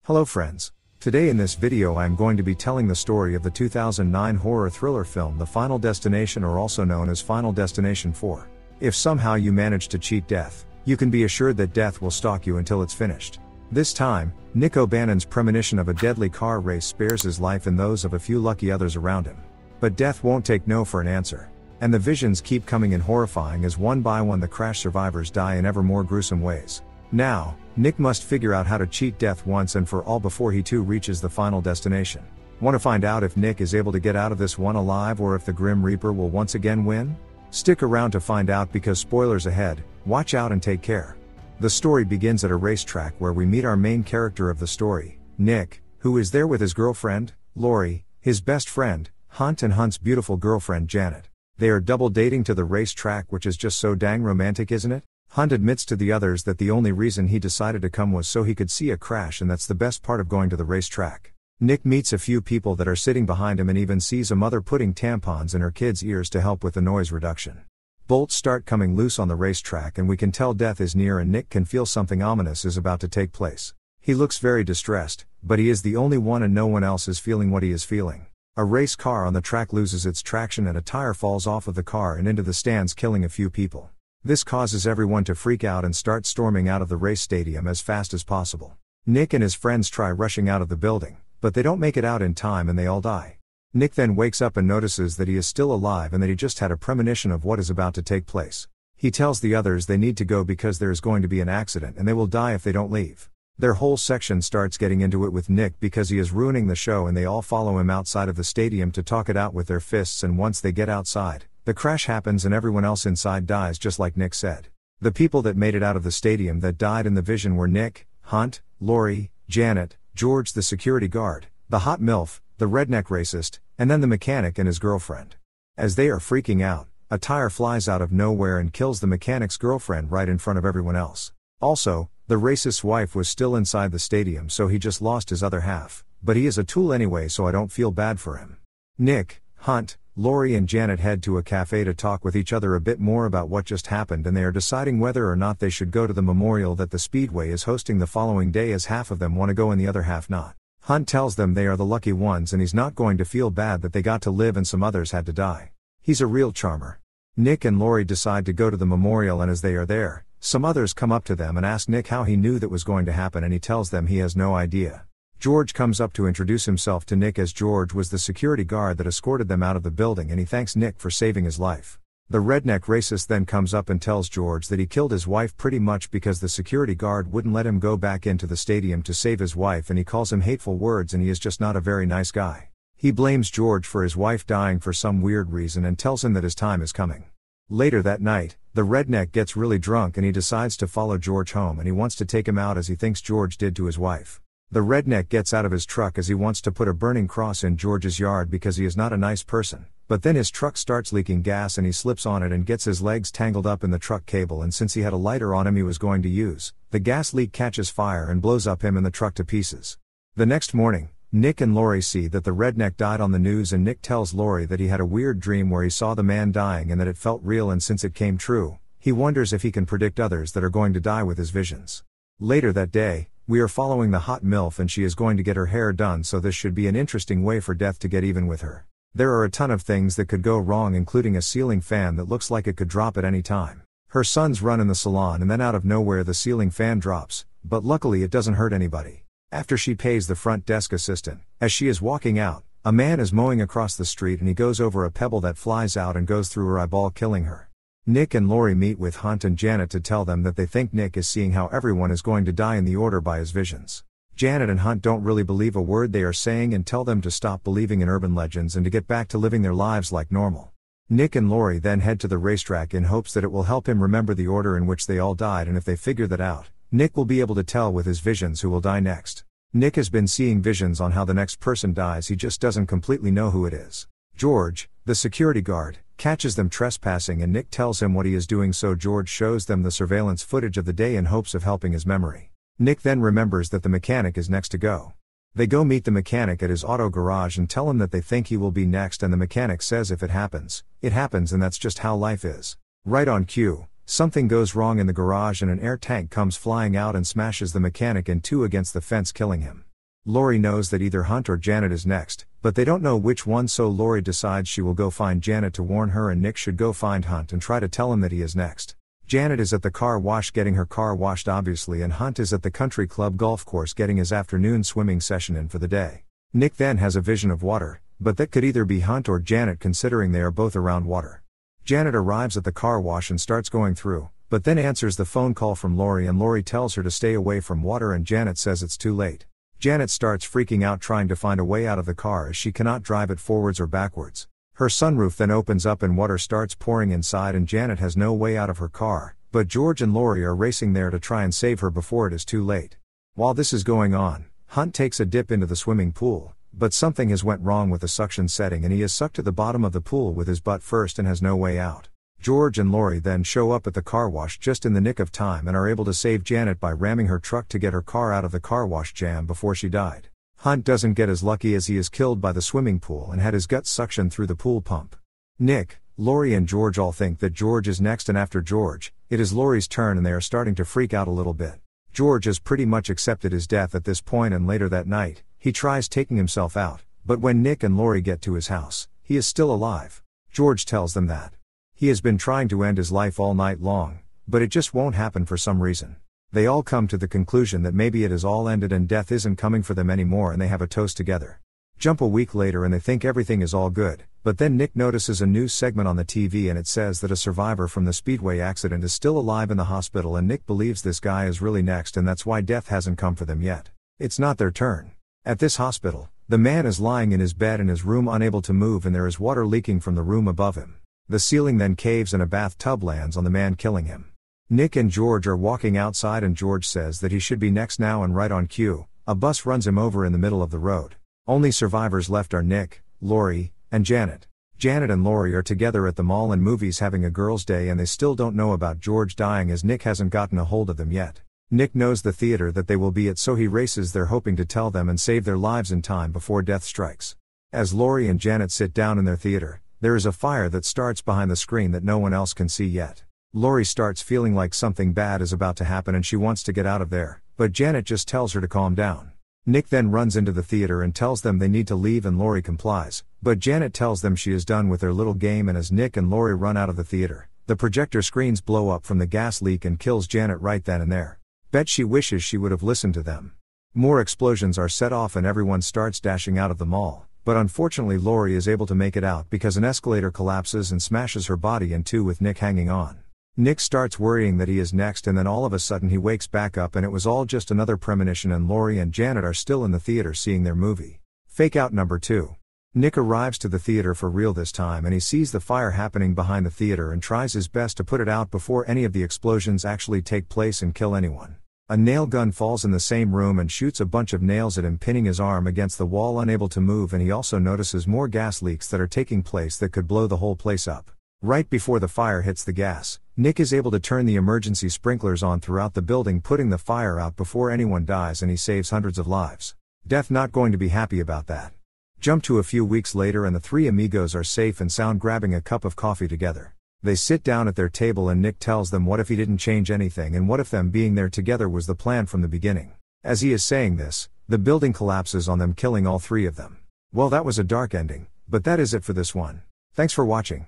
Hello friends. Today in this video I am going to be telling the story of the 2009 horror thriller film The Final Destination, or also known as Final Destination 4. If somehow you manage to cheat death, you can be assured that death will stalk you until it's finished. This time, Nick O'Bannon's premonition of a deadly car race spares his life and those of a few lucky others around him. But death won't take no for an answer. And the visions keep coming in horrifying as one by one the crash survivors die in ever more gruesome ways. Now, Nick must figure out how to cheat death once and for all before he too reaches the final destination. Want to find out if Nick is able to get out of this one alive or if the Grim Reaper will once again win? Stick around to find out because spoilers ahead. Watch out and take care. The story begins at a racetrack where we meet our main character of the story, Nick, who is there with his girlfriend, Lori, his best friend, Hunt, and Hunt's beautiful girlfriend Janet. They are double dating to the racetrack, which is just so dang romantic, isn't it? Hunt admits to the others that the only reason he decided to come was so he could see a crash, and that's the best part of going to the racetrack. Nick meets a few people that are sitting behind him and even sees a mother putting tampons in her kids' ears to help with the noise reduction. Bolts start coming loose on the racetrack and we can tell death is near, and Nick can feel something ominous is about to take place. He looks very distressed, but he is the only one and no one else is feeling what he is feeling. A race car on the track loses its traction and a tire falls off of the car and into the stands, killing a few people. This causes everyone to freak out and start storming out of the race stadium as fast as possible. Nick and his friends try rushing out of the building, but they don't make it out in time and they all die. Nick then wakes up and notices that he is still alive and that he just had a premonition of what is about to take place. He tells the others they need to go because there is going to be an accident and they will die if they don't leave. Their whole section starts getting into it with Nick because he is ruining the show, and they all follow him outside of the stadium to talk it out with their fists, and once they get outside, the crash happens and everyone else inside dies just like Nick said. The people that made it out of the stadium that died in the vision were Nick, Hunt, Lori, Janet, George the security guard, the hot MILF, the redneck racist, and then the mechanic and his girlfriend. As they are freaking out, a tire flies out of nowhere and kills the mechanic's girlfriend right in front of everyone else. Also, the racist's wife was still inside the stadium, so he just lost his other half, but he is a tool anyway, so I don't feel bad for him. Nick, Hunt, Lori and Janet head to a cafe to talk with each other a bit more about what just happened, and they are deciding whether or not they should go to the memorial that the Speedway is hosting the following day, as half of them want to go and the other half not. Hunt tells them they are the lucky ones and he's not going to feel bad that they got to live and some others had to die. He's a real charmer. Nick and Lori decide to go to the memorial, and as they are there, some others come up to them and ask Nick how he knew that was going to happen, and he tells them he has no idea. George comes up to introduce himself to Nick, as George was the security guard that escorted them out of the building, and he thanks Nick for saving his life. The redneck racist then comes up and tells George that he killed his wife pretty much because the security guard wouldn't let him go back into the stadium to save his wife, and he calls him hateful words and he is just not a very nice guy. He blames George for his wife dying for some weird reason and tells him that his time is coming. Later that night, the redneck gets really drunk and he decides to follow George home, and he wants to take him out as he thinks George did to his wife. The redneck gets out of his truck as he wants to put a burning cross in George's yard because he is not a nice person, but then his truck starts leaking gas and he slips on it and gets his legs tangled up in the truck cable, and since he had a lighter on him he was going to use, the gas leak catches fire and blows up him and the truck to pieces. The next morning, Nick and Lori see that the redneck died on the news, and Nick tells Lori that he had a weird dream where he saw the man dying and that it felt real, and since it came true, he wonders if he can predict others that are going to die with his visions. Later that day, we are following the hot MILF and she is going to get her hair done, so this should be an interesting way for death to get even with her. There are a ton of things that could go wrong, including a ceiling fan that looks like it could drop at any time. Her sons run in the salon and then out of nowhere the ceiling fan drops, but luckily it doesn't hurt anybody. After she pays the front desk assistant, as she is walking out, a man is mowing across the street and he goes over a pebble that flies out and goes through her eyeball, killing her. Nick and Lori meet with Hunt and Janet to tell them that they think Nick is seeing how everyone is going to die in the order by his visions. Janet and Hunt don't really believe a word they are saying and tell them to stop believing in urban legends and to get back to living their lives like normal. Nick and Lori then head to the racetrack in hopes that it will help him remember the order in which they all died, and if they figure that out, Nick will be able to tell with his visions who will die next. Nick has been seeing visions on how the next person dies, he just doesn't completely know who it is. George, the security guard, catches them trespassing and Nick tells him what he is doing, so George shows them the surveillance footage of the day in hopes of helping his memory. Nick then remembers that the mechanic is next to go. They go meet the mechanic at his auto garage and tell him that they think he will be next, and the mechanic says if it happens, and that's just how life is. Right on cue, something goes wrong in the garage and an air tank comes flying out and smashes the mechanic in two against the fence, killing him. Lori knows that either Hunt or Janet is next, but they don't know which one, so Lori decides she will go find Janet to warn her, and Nick should go find Hunt and try to tell him that he is next. Janet is at the car wash getting her car washed obviously, and Hunt is at the country club golf course getting his afternoon swimming session in for the day. Nick then has a vision of water, but that could either be Hunt or Janet considering they are both around water. Janet arrives at the car wash and starts going through, but then answers the phone call from Lori, and Lori tells her to stay away from water, and Janet says it's too late. Janet starts freaking out trying to find a way out of the car as she cannot drive it forwards or backwards. Her sunroof then opens up and water starts pouring inside, and Janet has no way out of her car, but George and Lori are racing there to try and save her before it is too late. While this is going on, Hunt takes a dip into the swimming pool, but something has went wrong with the suction setting and he is sucked to the bottom of the pool with his butt first and has no way out. George and Lori then show up at the car wash just in the nick of time and are able to save Janet by ramming her truck to get her car out of the car wash jam before she died. Hunt doesn't get as lucky as he is killed by the swimming pool and had his guts suctioned through the pool pump. Nick, Lori and George all think that George is next, and after George, it is Lori's turn and they are starting to freak out a little bit. George has pretty much accepted his death at this point, and later that night, he tries taking himself out, but when Nick and Lori get to his house, he is still alive. George tells them that he has been trying to end his life all night long, but it just won't happen for some reason. They all come to the conclusion that maybe it is all ended and death isn't coming for them anymore, and they have a toast together. Jump a week later and they think everything is all good, but then Nick notices a news segment on the TV and it says that a survivor from the Speedway accident is still alive in the hospital, and Nick believes this guy is really next and that's why death hasn't come for them yet. It's not their turn. At this hospital, the man is lying in his bed in his room unable to move, and there is water leaking from the room above him. The ceiling then caves and a bathtub lands on the man, killing him. Nick and George are walking outside and George says that he should be next now, and right on cue, a bus runs him over in the middle of the road. Only survivors left are Nick, Lori, and Janet. Janet and Lori are together at the mall and movies having a girls' day, and they still don't know about George dying as Nick hasn't gotten a hold of them yet. Nick knows the theater that they will be at, so he races there hoping to tell them and save their lives in time before death strikes. As Lori and Janet sit down in their theater, there is a fire that starts behind the screen that no one else can see yet. Lori starts feeling like something bad is about to happen and she wants to get out of there, but Janet just tells her to calm down. Nick then runs into the theater and tells them they need to leave, and Lori complies, but Janet tells them she is done with their little game, and as Nick and Lori run out of the theater, the projector screens blow up from the gas leak and kills Janet right then and there. Bet she wishes she would have listened to them. More explosions are set off and everyone starts dashing out of the mall. But unfortunately Lori is able to make it out because an escalator collapses and smashes her body in two with Nick hanging on. Nick starts worrying that he is next, and then all of a sudden he wakes back up and it was all just another premonition, and Lori and Janet are still in the theater seeing their movie. Fake out number 2. Nick arrives to the theater for real this time and he sees the fire happening behind the theater and tries his best to put it out before any of the explosions actually take place and kill anyone. A nail gun falls in the same room and shoots a bunch of nails at him, pinning his arm against the wall unable to move, and he also notices more gas leaks that are taking place that could blow the whole place up. Right before the fire hits the gas, Nick is able to turn the emergency sprinklers on throughout the building, putting the fire out before anyone dies, and he saves hundreds of lives. Death not going to be happy about that. Jump to a few weeks later and the three amigos are safe and sound grabbing a cup of coffee together. They sit down at their table and Nick tells them what if he didn't change anything, and what if them being there together was the plan from the beginning. As he is saying this, the building collapses on them, killing all three of them. Well, that was a dark ending, but that is it for this one. Thanks for watching.